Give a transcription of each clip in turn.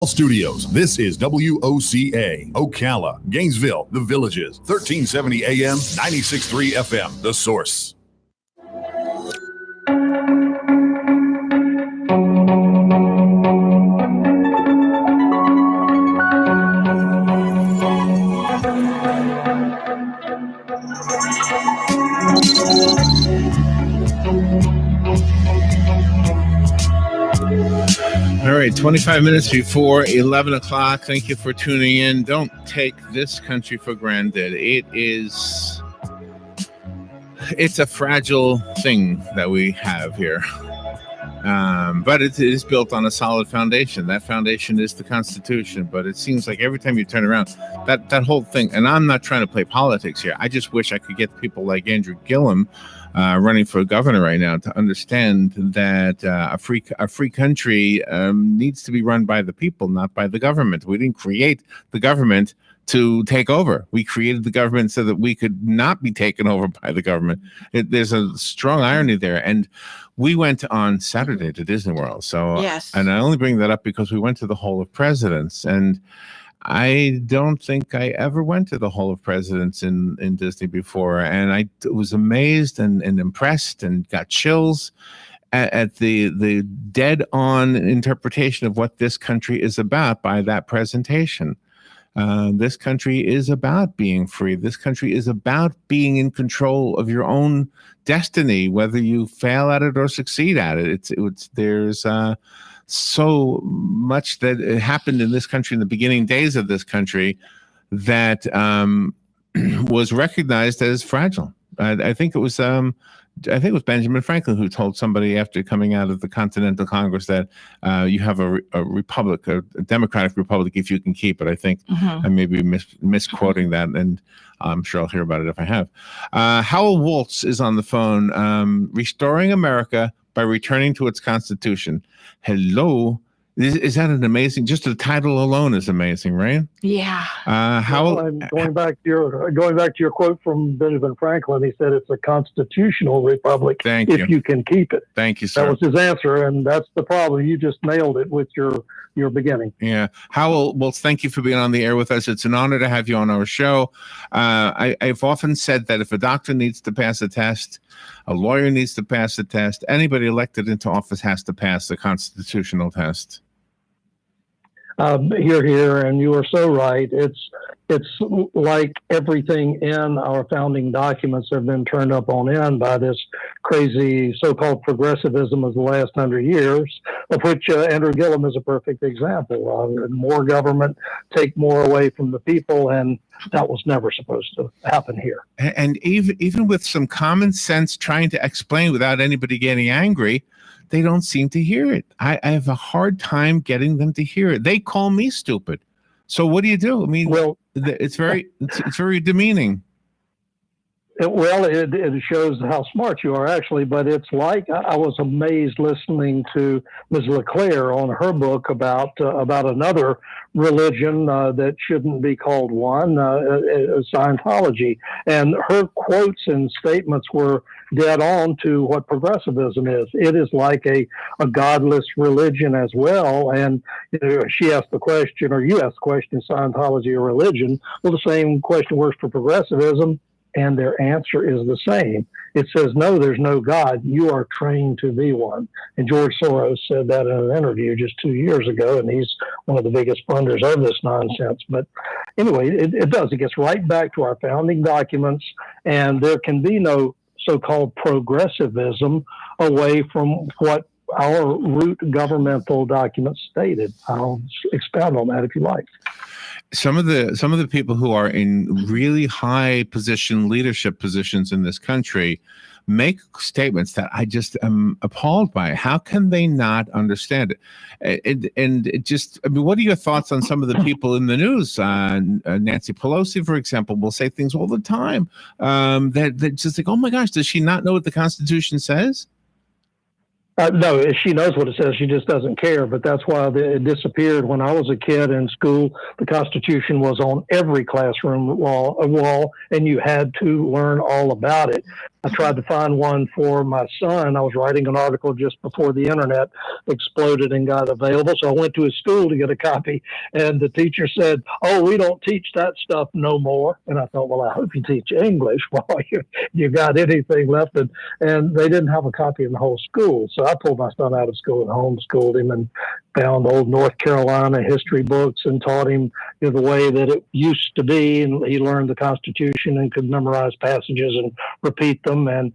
Studios. This is WOCA, Ocala, Gainesville, The Villages, 1370 AM, 96.3 FM, The Source. All right, 25 minutes before 11 o'clock. Thank you for tuning in. Don't take this country for granted. It's a fragile thing that we have here. But it is built on a solid foundation. That foundation is the Constitution. But it seems like every time you turn around, that whole thing, and I'm not trying to play politics here. I just wish I could get people like Andrew Gillum running for governor right now to understand that a free country needs to be run by the people, not by the government. We didn't create the government to take over. We created the government so that we could not be taken over by the government. There's a strong irony there. And we went on Saturday to Disney World. So, yes. And I only bring that up because we went to the Hall of Presidents. And I don't think I ever went to the Hall of Presidents in Disney before. And I was amazed and impressed and got chills at the dead-on interpretation of what this country is about by that presentation. This country is about being free. This country is about being in control of your own destiny, whether you fail at it or succeed at it. There's so much that happened in this country in the beginning days of this country that was recognized as fragile. I think it was Benjamin Franklin who told somebody after coming out of the Continental Congress that you have a republic, a democratic republic, if you can keep it. I think I may be misquoting that, and I'm sure I'll hear about it if I have. Howell Woltz is on the phone. Restoring America by Returning to its Constitution. Hello. Is that an amazing? Just the title alone is amazing, right? Yeah. I'm going back to your quote from Benjamin Franklin. He said it's a constitutional republic if you can keep it. Thank you, sir. That was his answer, and that's the problem. You just nailed it with your beginning. Yeah. Howell, well, thank you for being on the air with us. It's an honor to have you on our show. I've often said that if a doctor needs to pass a test, a lawyer needs to pass a test, anybody elected into office has to pass the constitutional test. Here, and you are so right. It's like everything in our founding documents have been turned up on end by this crazy so-called progressivism of the last 100 years, of which Andrew Gillum is a perfect example. More government, take more away from the people, and that was never supposed to happen here. And even with some common sense trying to explain without anybody getting angry, they don't seem to hear it. I have a hard time getting them to hear it. They call me stupid. So what do you do? I mean, it's very demeaning. It shows how smart you are, actually, but it's like I was amazed listening to Ms. LeClaire on her book about another religion that shouldn't be called one, Scientology. And her quotes and statements were dead on to what progressivism is. It is like a godless religion as well. And she asked the question, or you asked the question, is Scientology a religion? Well, the same question works for progressivism. And their answer is the same. It says, no, there's no God. You are trained to be one. And George Soros said that in an interview just 2 years ago, and he's one of the biggest funders of this nonsense. But anyway, it does. It gets right back to our founding documents, and there can be no so-called progressivism away from what our root governmental documents stated. I'll expound on that if you like. Some of the people who are in really high leadership positions in this country make statements that I just am appalled by. How can they not understand it? What are your thoughts on some of the people in the news? Nancy Pelosi, for example, will say things all the time that just like, oh my gosh, does she not know what the Constitution says? No, she knows what it says. She just doesn't care. But that's why it disappeared. When I was a kid in school, the Constitution was on every classroom wall, and you had to learn all about it. I tried to find one for my son. I was writing an article just before the internet exploded and got available. So I went to his school to get a copy, and the teacher said, "Oh, we don't teach that stuff no more." And I thought, well, I hope you teach English while you got anything left. And they didn't have a copy in the whole school. So I pulled my son out of school and homeschooled him and found old North Carolina history books and taught him the way that it used to be. And he learned the Constitution and could memorize passages and repeat them. And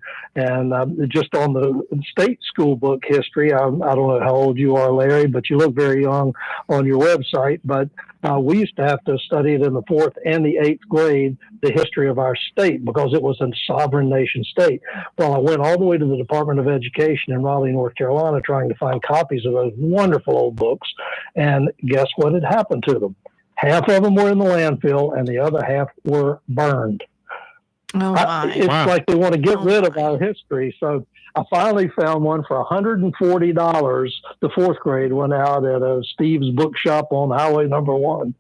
just on the state school book history, I don't know how old you are, Larry, but you look very young on your website. But we used to have to study it in the 4th and the 8th grade, the history of our state, because it was a sovereign nation state. Well, I went all the way to the Department of Education in Raleigh, North Carolina, trying to find copies of those wonderful old books. And guess what had happened to them? Half of them were in the landfill and the other half were burned. Oh, It's like they want to get rid of our history. So I finally found one for $140. The 4th grade went out at Steve's bookshop on Highway number 1.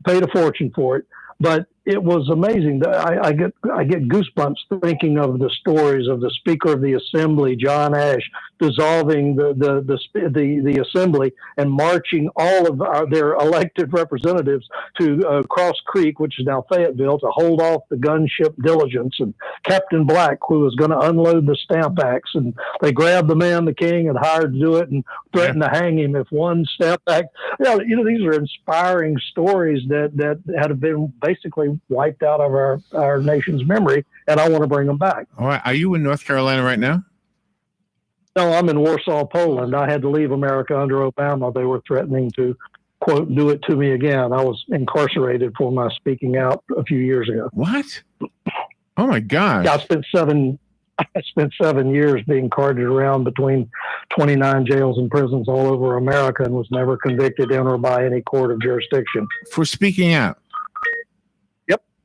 Paid a fortune for it. But it was amazing. I get goosebumps thinking of the stories of the Speaker of the Assembly, John Ashe, dissolving the Assembly and marching all of their elected representatives to Cross Creek, which is now Fayetteville, to hold off the gunship Diligence, and Captain Black, who was going to unload the stamp axe, and they grabbed the man the king had hired to do it and threatened to hang him if one stamp axe. These are inspiring stories that had been basically wiped out of our nation's memory, and I want to bring them back. All right. Are you in North Carolina right now? No, I'm in Warsaw, Poland. I had to leave America under Obama. They were threatening to, quote, do it to me again. I was incarcerated for my speaking out a few years ago. What? Oh my God. Yeah, I spent 7 years being carted around between 29 jails and prisons all over America and was never convicted in or by any court of jurisdiction. For speaking out?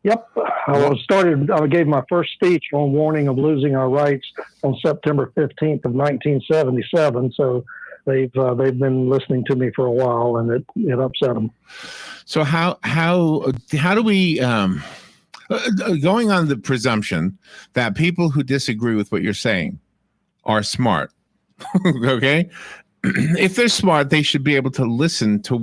Yep. I gave my first speech on warning of losing our rights on September 15th of 1977. So they've been listening to me for a while, and it upset them. So how do we going on the presumption that people who disagree with what you're saying are smart? Okay. If they're smart, they should be able to listen to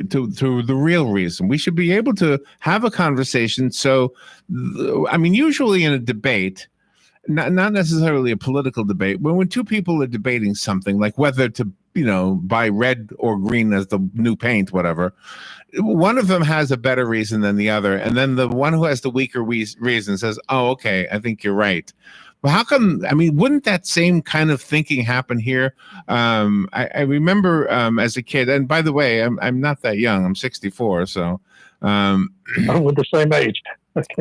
to the real reason. We should be able to have a conversation. So, usually in a debate, not necessarily a political debate, but when two people are debating something like whether to, buy red or green as the new paint, whatever, one of them has a better reason than the other. And then the one who has the weaker reason says, "Oh, okay, I think you're right." Well, how come? Wouldn't that same kind of thinking happen here? I remember as a kid, and by the way, I'm not that young. I'm 64, so I'm with the same age.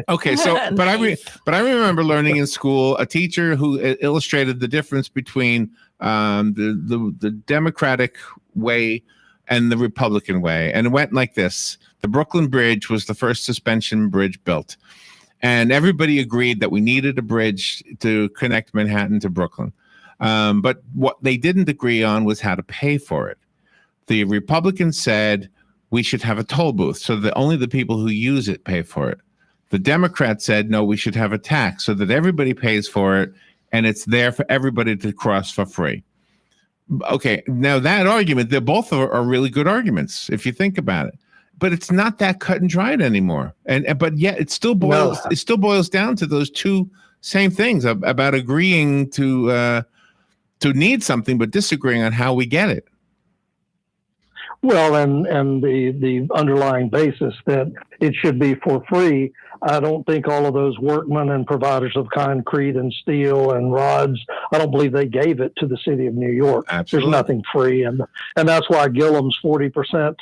Okay, so but I remember learning in school a teacher who illustrated the difference between the Democratic way and the Republican way, and it went like this: the Brooklyn Bridge was the first suspension bridge built. And everybody agreed that we needed a bridge to connect Manhattan to Brooklyn. But what they didn't agree on was how to pay for it. The Republicans said we should have a toll booth so that only the people who use it pay for it. The Democrats said, no, we should have a tax so that everybody pays for it and it's there for everybody to cross for free. Okay, now that argument, they both are really good arguments if you think about it. But it's not that cut and dried anymore, but yet it still boils down to those two same things about agreeing to need something, but disagreeing on how we get it. Well, and the underlying basis that it should be for free. I don't think all of those workmen and providers of concrete and steel and rods, I don't believe they gave it to the city of New York. Absolutely. There's nothing free. And that's why Gillum's 40%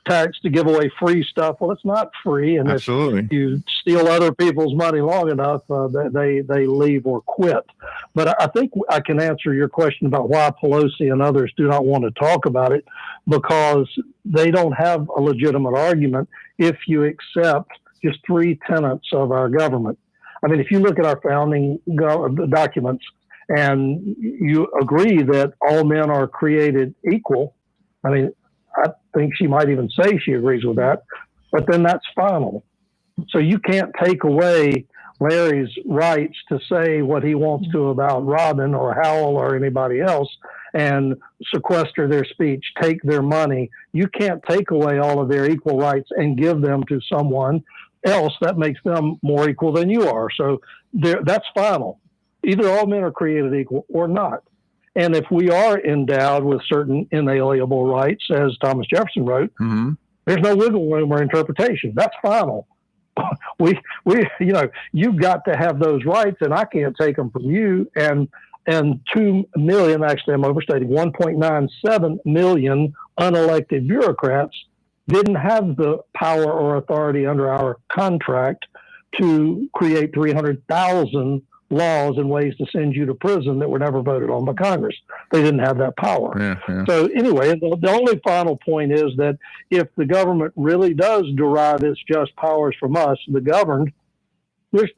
tax to give away free stuff. Well, it's not free. And Absolutely. If you steal other people's money long enough, they leave or quit. But I think I can answer your question about why Pelosi and others do not want to talk about it, because they don't have a legitimate argument if you accept just three tenets of our government. If you look at our founding documents and you agree that all men are created equal, I think she might even say she agrees with that, but then that's final. So you can't take away Larry's rights to say what he wants to about Robin or Howell or anybody else and sequester their speech, take their money. You can't take away all of their equal rights and give them to someone else that makes them more equal than you are. So that's final. Either all men are created equal or not. And if we are endowed with certain inalienable rights, as Thomas Jefferson wrote, there's no wiggle room or interpretation. That's final. You've got to have those rights, and I can't take them from you. And 2 million, actually, I'm overstating, 1.97 million unelected bureaucrats didn't have the power or authority under our contract to create 300,000 laws and ways to send you to prison that were never voted on by Congress. They didn't have that power. Yeah. So anyway, the only final point is that if the government really does derive its just powers from us, the governed,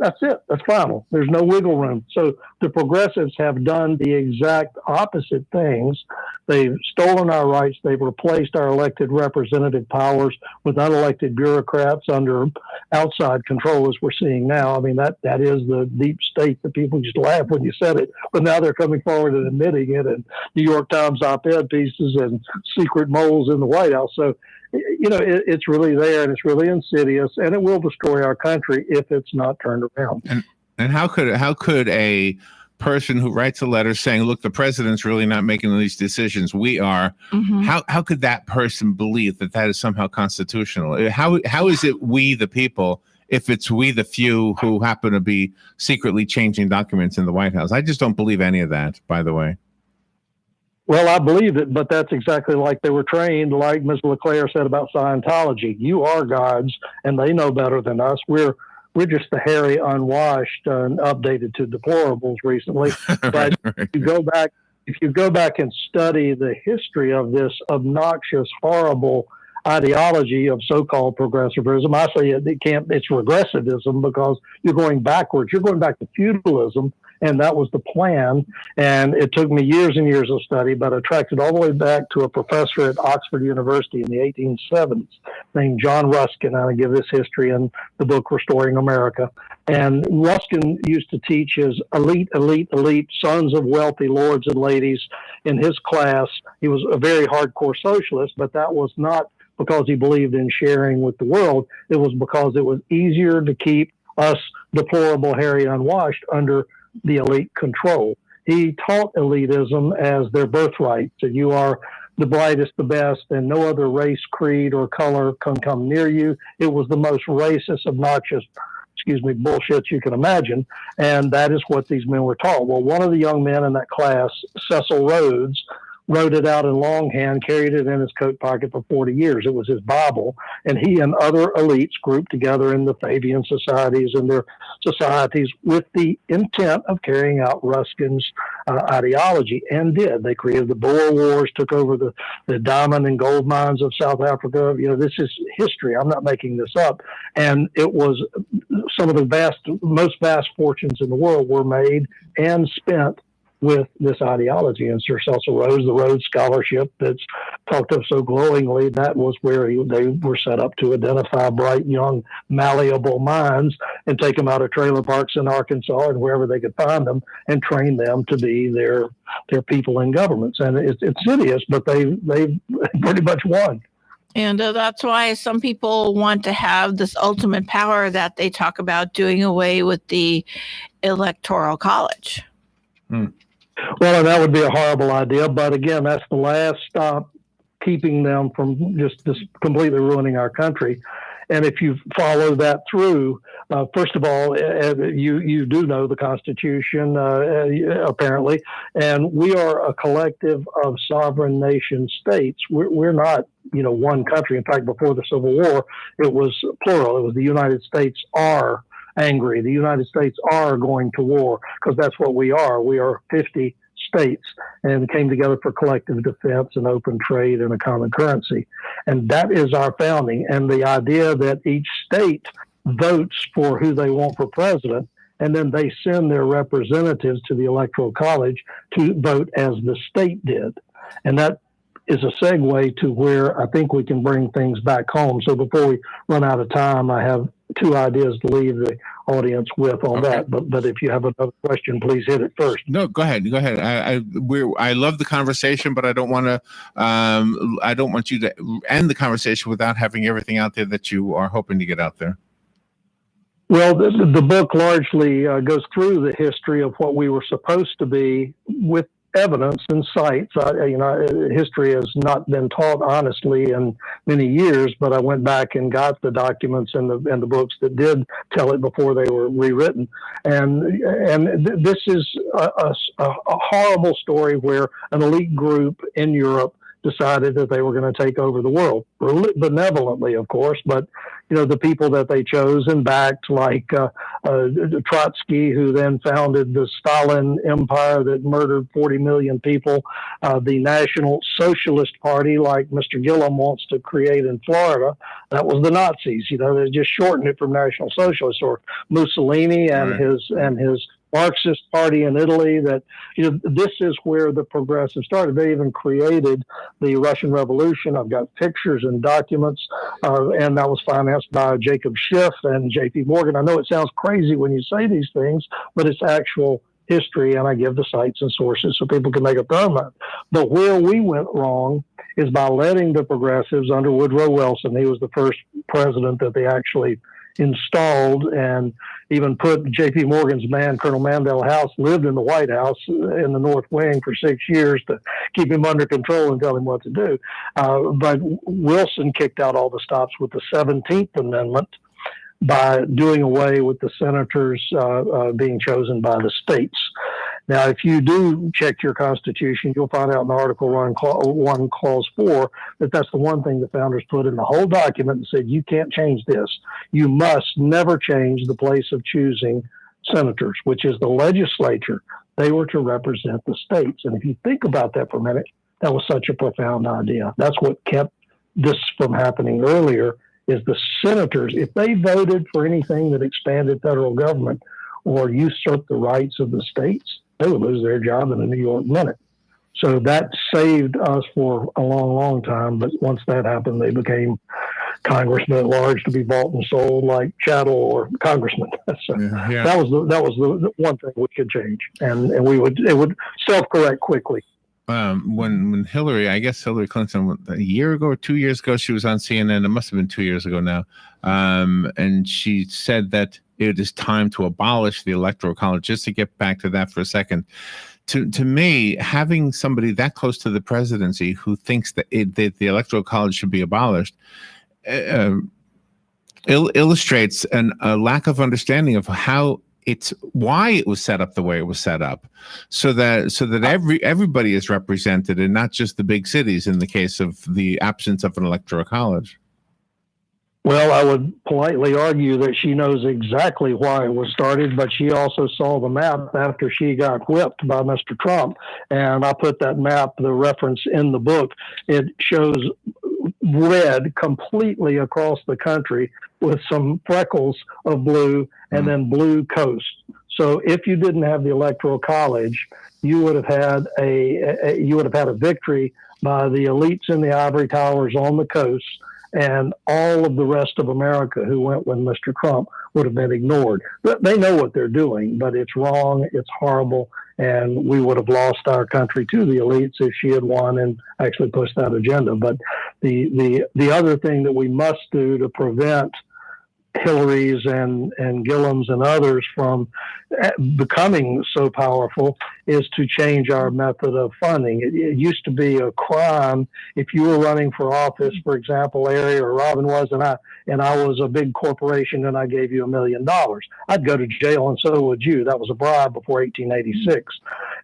that's it. That's final. There's no wiggle room. So the progressives have done the exact opposite things. They've stolen our rights. They've replaced our elected representative powers with unelected bureaucrats under outside control, as we're seeing now. I mean, that is the deep state that people just laugh when you said it, but now they're coming forward and admitting it, and New York Times op-ed pieces and secret moles in the White House. So, it's really there, and it's really insidious, and it will destroy our country if it's not turned around. And how could a person who writes a letter saying, look, the president's really not making these decisions, we are, how could that person believe that is somehow constitutional? How is it we the people if it's we the few who happen to be secretly changing documents in the White House? I just don't believe any of that, by the way. Well, I believe it, but that's exactly like they were trained, like Ms. LeClaire said about Scientology. You are gods, and they know better than us. We're just the hairy, unwashed, and updated to deplorables recently. But if you go back and study the history of this obnoxious, horrible ideology of so-called progressivism, I say it's regressivism because you're going backwards. You're going back to feudalism. And that was the plan. And it took me years and years of study, but I tracked it all the way back to a professor at Oxford University in the 1870s named John Ruskin. I give this history in the book Restoring America. And Ruskin used to teach his elite sons of wealthy lords and ladies in his class. He was a very hardcore socialist, but that was not because he believed in sharing with the world. It was because it was easier to keep us deplorable, hairy, unwashed under the elite control. He taught elitism as their birthright. So you are the brightest, the best, and no other race, creed, or color can come near you. It was the most racist, obnoxious, bullshit you can imagine. And that is what these men were taught. Well, one of the young men in that class, Cecil Rhodes, wrote it out in longhand, carried it in his coat pocket for 40 years. It was his Bible. And he and other elites grouped together in the Fabian societies and their societies with the intent of carrying out Ruskin's ideology, and did. They created the Boer Wars, took over the diamond and gold mines of South Africa. This is history. I'm not making this up. And it was some of the most vast fortunes in the world were made and spent with this ideology. And Sir Cecil Rhodes, the Rhodes Scholarship that's talked of so glowingly, that was where they were set up to identify bright, young, malleable minds and take them out of trailer parks in Arkansas and wherever they could find them and train them to be their people in governments. And it's insidious, but they pretty much won. And that's why some people want to have this ultimate power that they talk about doing away with the Electoral College. Well, and that would be a horrible idea. But again, that's the last stop keeping them from just completely ruining our country. And if you follow that through, first of all, you do know the Constitution, apparently, and we are a collective of sovereign nation states. We're not, one country. In fact, before the Civil War, it was plural. It was the United States are angry. The United States are going to war, because that's what we are. We are 50 states and came together for collective defense and open trade and a common currency. And that is our founding. And the idea that each state votes for who they want for president, and then they send their representatives to the Electoral College to vote as the state did. And that is a segue to where I think we can bring things back home. So before we run out of time, I have two ideas to leave the audience with on Okay. that. But if you have another question, please hit it first. No, go ahead. I love the conversation, but I don't want to. I don't want you to end the conversation without having everything out there that you are hoping to get out there. Well, the book largely goes through the history of what we were supposed to be with evidence and cites. History has not been taught honestly in many years, but I went back and got the documents and the books that did tell it before they were rewritten. And this is a horrible story where an elite group in Europe decided that they were going to take over the world, benevolently, of course, but the people that they chose and backed, like Trotsky, who then founded the Stalin Empire that murdered 40 million people, the National Socialist Party, like Mr. Gillum wants to create in Florida, that was the Nazis. They just shortened it from National Socialist, or Mussolini and his Marxist party in Italy. That this is where the progressive started. They even created the Russian Revolution. I've got pictures and documents, and that was financed by Jacob Schiff and J.P. Morgan. I know it sounds crazy when you say these things, but it's actual history, and I give the sites and sources so people can make up their own mind. But where we went wrong is by letting the progressives under Woodrow Wilson. He was the first president that they actually installed, and even put J.P. Morgan's man, Colonel Mandel House, lived in the White House in the North Wing for 6 years to keep him under control and tell him what to do. But Wilson kicked out all the stops with the 17th Amendment by doing away with the senators being chosen by the states. Now, if you do check your Constitution, you'll find out in Article 1, Clause 4, that that's the one thing the founders put in the whole document and said, you can't change this. You must never change the place of choosing senators, which is the legislature. They were to represent the states. And if you think about that for a minute, that was such a profound idea. That's what kept this from happening earlier, is the senators, if they voted for anything that expanded federal government or usurped the rights of the states, they would lose their job in a New York minute. So that saved us for a long, long time. But once that happened, they became congressmen at large to be bought and sold like chattel or congressmen. So that was the one thing we could change, and it would self-correct quickly. When Hillary Clinton, a year ago or 2 years ago, she was on CNN. It must have been 2 years ago now. And she said that it is time to abolish the Electoral College. Just to get back to that for a second, to me, having somebody that close to the presidency who thinks that the Electoral College should be abolished illustrates a lack of understanding of why it was set up the way it was set up, so that everybody is represented and not just the big cities in the case of the absence of an Electoral College. Well, I would politely argue that she knows exactly why it was started, but she also saw the map after she got whipped by Mr. Trump. And I put that map, the reference, in the book. It shows red completely across the country with some freckles of blue and then blue coast. So if you didn't have the Electoral College, you would have had a victory by the elites in the ivory towers on the coast, and all of the rest of America who went with Mr. Trump would have been ignored. They know what they're doing, but it's wrong, it's horrible, and we would have lost our country to the elites if she had won and actually pushed that agenda. But the other thing that we must do to prevent Hillary's and Gillum's and others from becoming so powerful is to change our method of funding. It used to be a crime if you were running for office, for example, Larry or Robin was, and I was a big corporation and I gave you $1 million. I'd go to jail, and so would you. That was a bribe before 1886.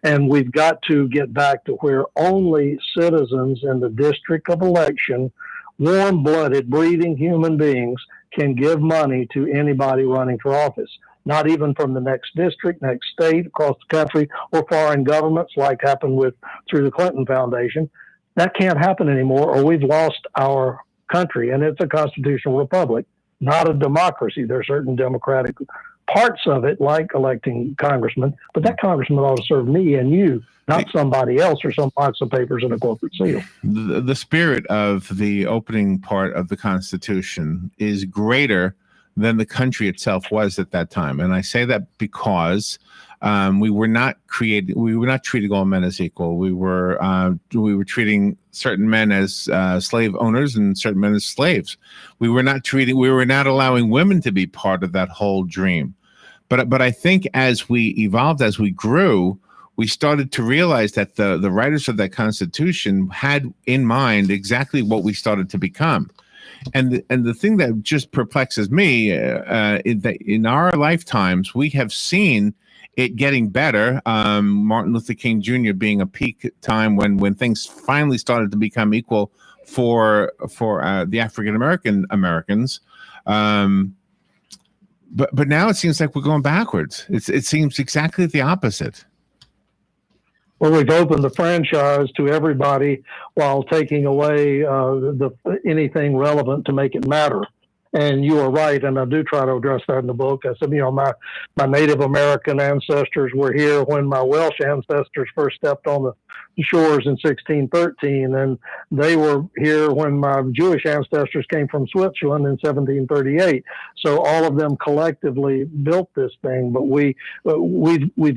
And we've got to get back to where only citizens in the district of election, warm-blooded, breathing human beings, can give money to anybody running for office, not even from the next district, next state, across the country, or foreign governments like happened through the Clinton Foundation. That can't happen anymore, or we've lost our country. And it's a constitutional republic, not a democracy. There are certain democratic parts of it, like electing congressmen, but that congressman ought to serve me and you, not somebody else or some box of papers and a corporate seal. The spirit of the opening part of the Constitution is greater than the country itself was at that time. And I say that because we were not treating all men as equal. We were treating certain men as slave owners and certain men as slaves. We were not allowing women to be part of that whole dream. But I think as we evolved, as we grew, we started to realize that the writers of that Constitution had in mind exactly what we started to become. And the thing that just perplexes me is that in our lifetimes, we have seen it getting better. Martin Luther King Jr. being a peak time when things finally started to become equal for the African Americans. But now it seems like we're going backwards. It seems exactly the opposite. Well, we've opened the franchise to everybody while taking away anything relevant to make it matter. And you are right, and I do try to address that in the book. I said, my Native American ancestors were here when my Welsh ancestors first stepped on the shores in 1613, and they were here when my Jewish ancestors came from Switzerland in 1738. So all of them collectively built this thing, but we've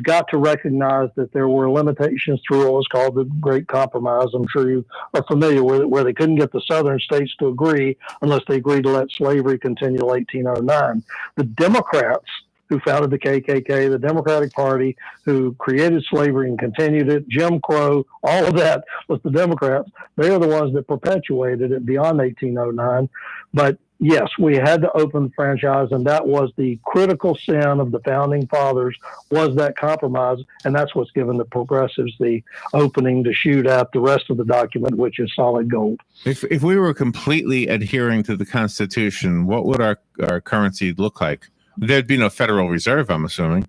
got to recognize that there were limitations through what was called the Great Compromise. I'm sure you are familiar with it, where they couldn't get the southern states to agree unless they agreed to let slavery continue till 1809. The Democrats, who founded the KKK, the Democratic Party, who created slavery and continued it, Jim Crow, all of that was the Democrats. They are the ones that perpetuated it beyond 1809. But yes, we had to open the franchise, and that was the critical sin of the founding fathers, was that compromise, and that's what's given the progressives the opening to shoot at the rest of the document, which is solid gold. If we were completely adhering to the Constitution, what would our currency look like? There'd be no Federal Reserve, I'm assuming.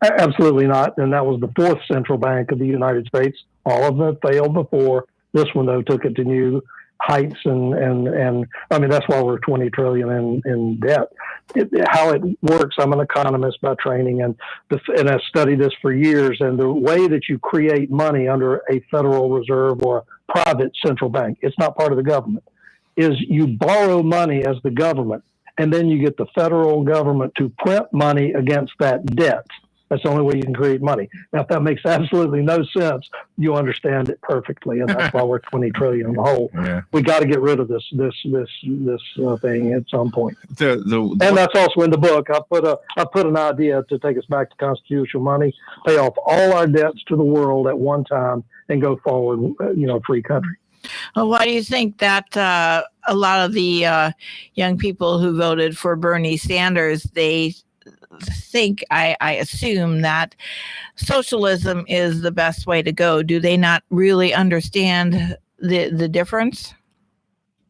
Absolutely not. And that was the fourth central bank of the United States. All of them failed before. This one, though, took it to new heights. And I mean, that's why we're $20 trillion in debt. How it works, I'm an economist by training, and I've studied this for years. And the way that you create money under a Federal Reserve or a private central bank, it's not part of the government, is you borrow money as the government. And then you get the federal government to print money against that debt. That's the only way you can create money. Now, if that makes absolutely no sense, you understand it perfectly, and that's why we're $20 trillion in the hole. Yeah. We got to get rid of this thing at some point. And that's also in the book. I put an idea to take us back to constitutional money, pay off all our debts to the world at one time, and go forward. Free country. Well, why do you think that a lot of the young people who voted for Bernie Sanders, they think, I assume, that socialism is the best way to go? Do they not really understand the difference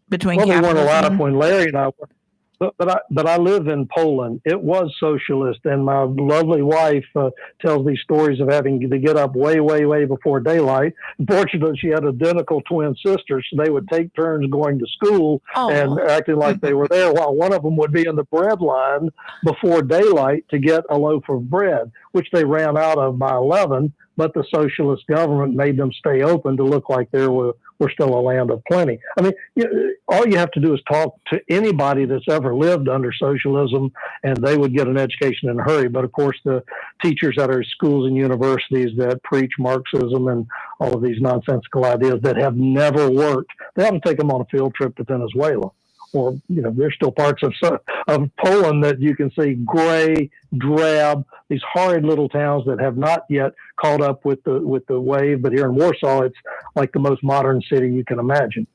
between capitalism? Well, they weren't allowed when Larry and I were. But I live in Poland. It was socialist, and my lovely wife tells these stories of having to get up way, way, way before daylight. Fortunately, she had identical twin sisters, so they would take turns going to school and acting like they were there, while one of them would be in the bread line before daylight to get a loaf of bread, which they ran out of by 11. But the socialist government made them stay open to look like there were still a land of plenty. I mean, all you have to do is talk to anybody that's ever lived under socialism, and they would get an education in a hurry. But of course, the teachers at our schools and universities that preach Marxism and all of these nonsensical ideas that have never worked, they have to take them on a field trip to Venezuela. Or, there's still parts of Poland that you can see gray, drab, these horrid little towns that have not yet caught up with the wave. But here in Warsaw, it's like the most modern city you can imagine.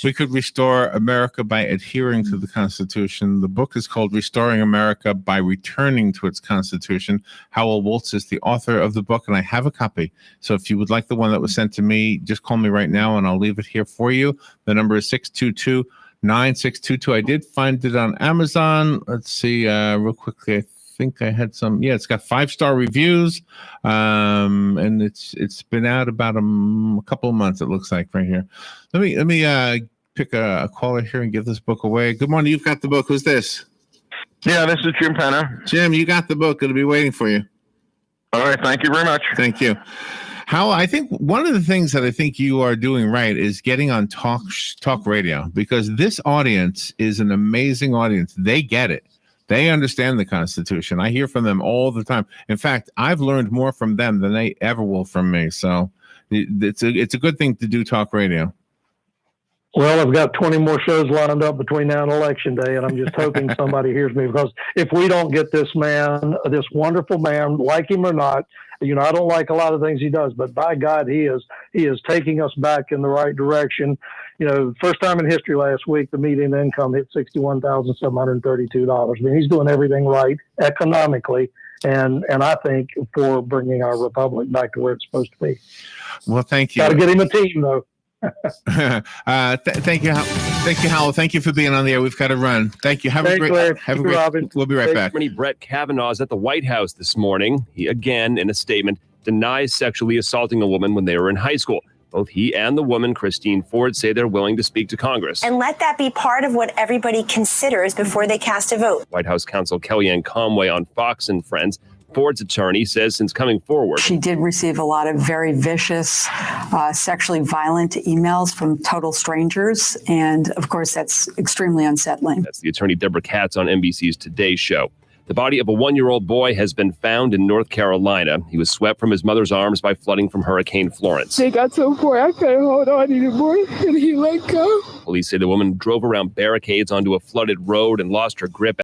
We could restore America by adhering to the Constitution. The book is called Restoring America by Returning to its Constitution. Howell Woltz is the author of the book, and I have a copy. So if you would like the one that was sent to me, just call me right now, and I'll leave it here for you. The number is 622-9622. I did find it on Amazon. Let's see, real quickly. I think I had some. Yeah, it's got 5-star reviews, and it's been out about a couple of months. It looks like right here. Let me pick a caller here and give this book away. Good morning. You've got the book. Who's this? Yeah, this is Jim Penner. Jim, you got the book. It'll be waiting for you. All right. Thank you very much. Thank you. How I think one of the things that I think you are doing right is getting on talk radio, because this audience is an amazing audience. They get it. They understand the Constitution. I hear from them all the time. In fact, I've learned more from them than they ever will from me. So it's a good thing to do talk radio. Well, I've got 20 more shows lined up between now and Election Day, and I'm just hoping somebody hears me, because if we don't get this man, this wonderful man, like him or not, I don't like a lot of things he does, but by God, he is taking us back in the right direction. First time in history last week, the median income hit $61,732. I mean, he's doing everything right economically, and I think for bringing our republic back to where it's supposed to be. Well, thank you. Got to get him a team, though. Thank you, Howell. Thank you for being on the air. We've got to run. Thank you. Have a great. Robin. We'll be right back. Brett Kavanaugh's at the White House this morning. He again, in a statement, denies sexually assaulting a woman when they were in high school. Both he and the woman, Christine Ford, say they're willing to speak to Congress. And let that be part of what everybody considers before they cast a vote. White House counsel Kellyanne Conway on Fox and Friends. Ford's attorney says since coming forward, she did receive a lot of very vicious, sexually violent emails from total strangers. And of course, that's extremely unsettling. That's the attorney Deborah Katz on NBC's Today Show. The body of a 1-year-old boy has been found in North Carolina. He was swept from his mother's arms by flooding from Hurricane Florence. They got so far I couldn't hold on anymore, and he let go. Police say the woman drove around barricades onto a flooded road and lost her grip